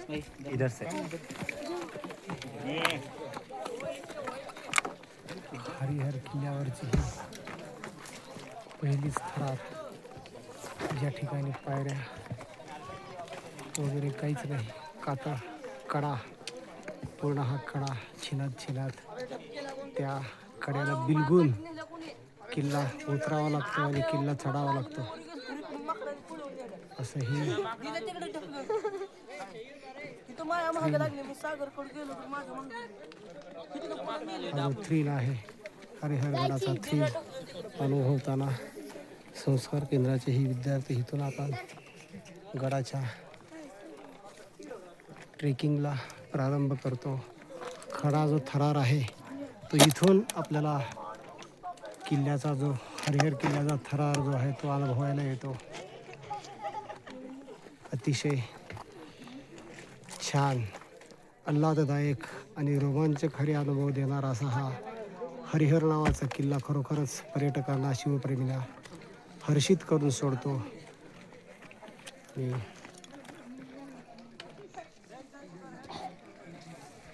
इधर से हरिहर किल्ल्यावरची ही पहिलीच थरार, ज्या ठिकाणी पायऱ्या वगैरे काहीच नाही, कातळ कडा, पूर्ण हा कडा छिनात छिनात त्या कड्याला बिलगून किल्ला उतरावा लागतो आणि किल्ला चढावा लागतो. असं ही हा जो थ्रिल आहे, हरिहरगडाचा थ्रिल अनुभवताना संस्कार केंद्राचे ही विद्यार्थी इथून आपण गडाच्या ट्रेकिंगला प्रारंभ करतो. खडा जो थरार आहे तो इथून आपल्याला किल्ल्याचा जो हरिहर किल्ल्याचा थरार जो आहे तो अनुभवायला येतो. अतिशय छान, आल्हाददायक आणि रोमांचक हरी अनुभव देणारा असा हा हरिहर नावाचा किल्ला खरोखरच पर्यटकांना, शिवप्रेमींना हर्षित करून सोडतो. आणि